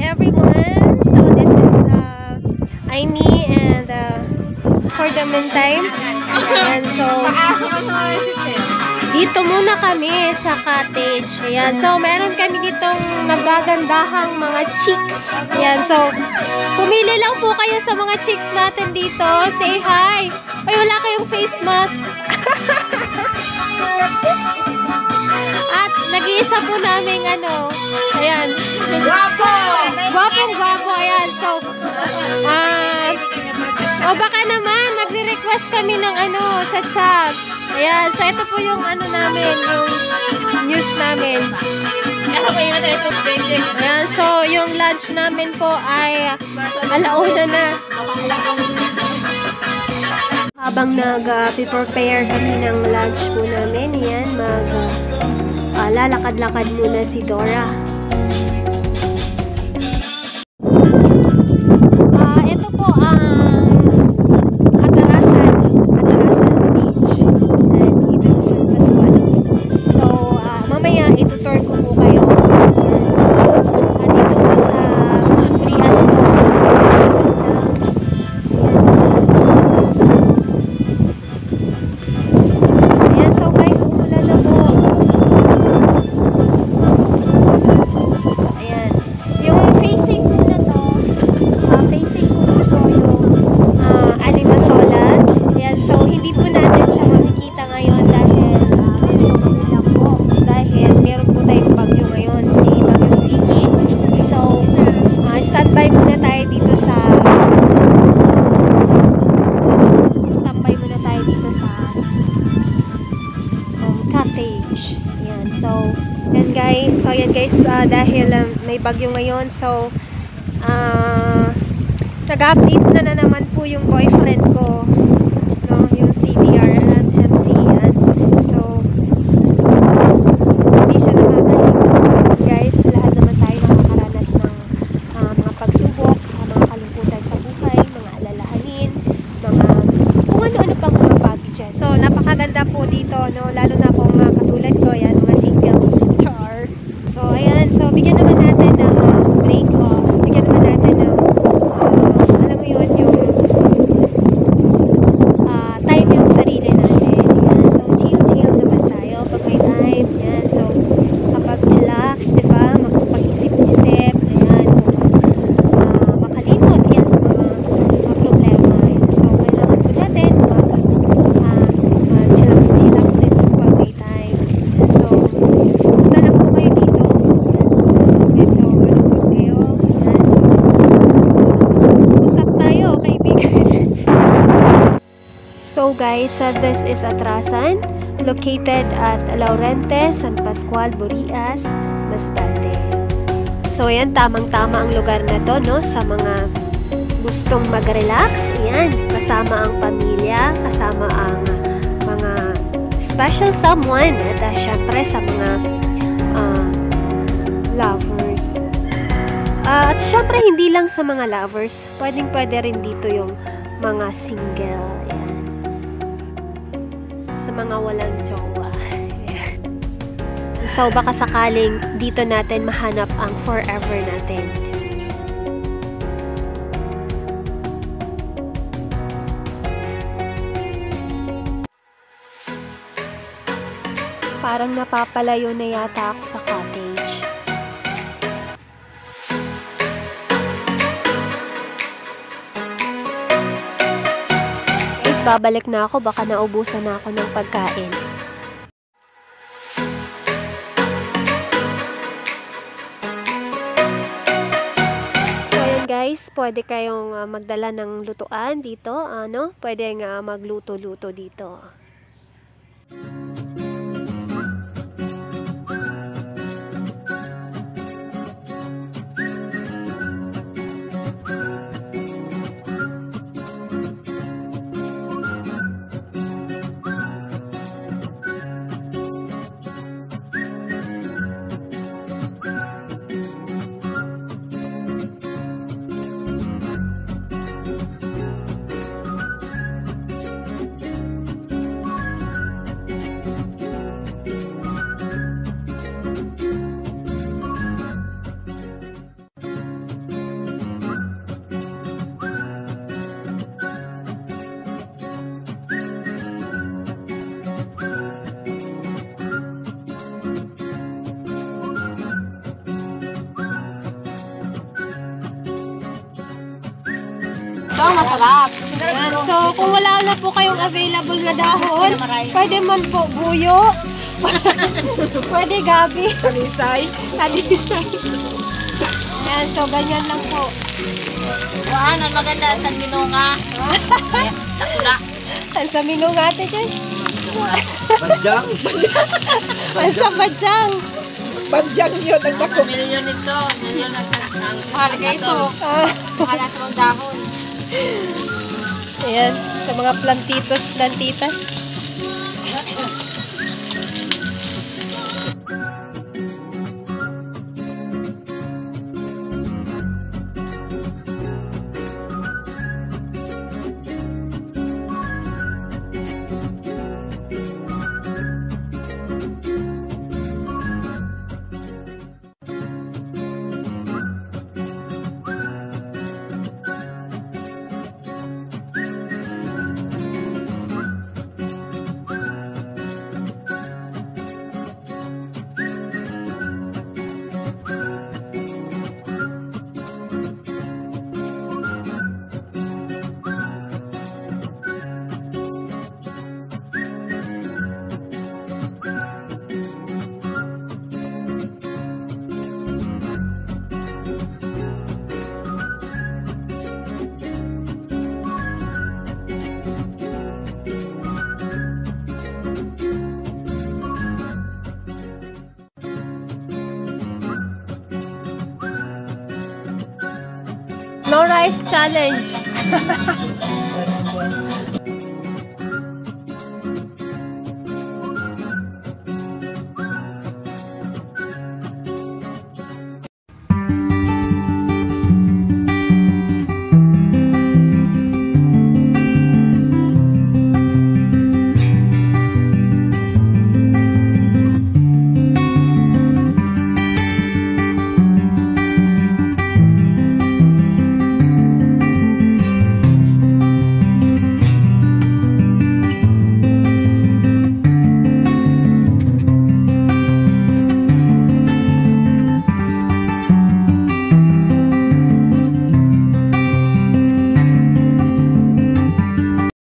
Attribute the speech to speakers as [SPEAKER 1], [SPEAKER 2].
[SPEAKER 1] everyone. So this is Aimee and for the meantime. Ayan, so dito muna kami sa cottage. Ayan, so meron kami ditong nagagandahang mga chicks. Ayan, so pumili lang po kayo sa mga chicks natin dito. Say hi. Ay, wala kayong face mask. At nag-iisa po namin ayan. Guwapo! Gwapong-gwapo. Ayan, so baka naman magre-request kami ng tsatsag. Ayan, so ito po yung namin, yung news namin. Ayan, so yung lunch namin po ay alauna na. Habang nag-prepare kami ng lunch po namin, ayan, lalakad-lakad muna si Dora. Ito po ang Atarasan Beach. And dito sa San Pascual. So, mamaya itutour ko po kayo. Dito po sa Burias. Ayan, so guys, umulan na po. So, ayan. Yung facing po na to, facing po dito yung Alimasolan. Ayan, so hindi po natin siya makikita ngayon dahil medyo magulang po. Dahil meron po tayong bagyo ngayon, si Bagyong Vicky. So, standby muna tayo dito sa cottage. Ayan, so yan guys, dahil may bagyo ngayon, so nag-update na naman po yung boyfriend ko, no, yung CDR at MC. Yan. So hindi siya nakakalimot. Guys, lahat naman tayo nakakaranas ng mga pagsubok, mga kalungkutan sa buhay, mga alalahanin, mga kung ano-ano pang mga bagay dyan. So napakaganda po dito, no, lalo na po mga katulad ko, yan, mga singles, char. So ayan, so bigyan naman natin ng break, bigyan naman natin ng alam mo yun, yung time yung sarili natin. Yan, so chill naman tayo pag may time. Yan, so kapag chillax, diba, makapag-isip-isip, ayan, makalimot yan sa mga problema. Yan. So kailangan po natin chillax din pag may time. Yan, so punta lang po kayo dito. Yan, medyo malungkot kayo. Yan, so usap tayo, kaibigan. So guys, this is Atrasan, located at Laurente, San Pascual, Burias, Masbate. So ayan, tamang-tama ang lugar na to, no, sa mga gustong mag-relax. Ayan, kasama ang pamilya, kasama ang mga special someone, at syempre sa mga lovers. At syempre hindi lang sa mga lovers, pwede rin dito yung mga single. Ayan. Sa mga walang jowa. Ayan. So baka sakaling dito natin mahanap ang forever natin. Parang napapalayo na yata ako sa cottage. Guys, babalik na ako. Baka naubusan na ako ng pagkain. So, ayan guys. Pwede kayong magdala ng lutuan dito. Pwede nga magluto-luto dito.
[SPEAKER 2] masarap.
[SPEAKER 1] Ayan. So, kung wala na po kayong available na dahon, pwede man po buyo. Pwede gabi.
[SPEAKER 2] Kalisay.
[SPEAKER 1] Alisay. Ayan, so ganyan lang po.
[SPEAKER 2] Waan, ang maganda sa minunga. Nakula.
[SPEAKER 1] Ang sa minungate guys.
[SPEAKER 3] Badyang.
[SPEAKER 1] Ang sa badyang.
[SPEAKER 2] Badyang yun. Ang dako.
[SPEAKER 4] Milyon ito. Milyon ang
[SPEAKER 2] Mahal ka ito. Mahal na sa dahon.
[SPEAKER 1] Ayan, sa mga plantitos, plantitas. No rice challenge.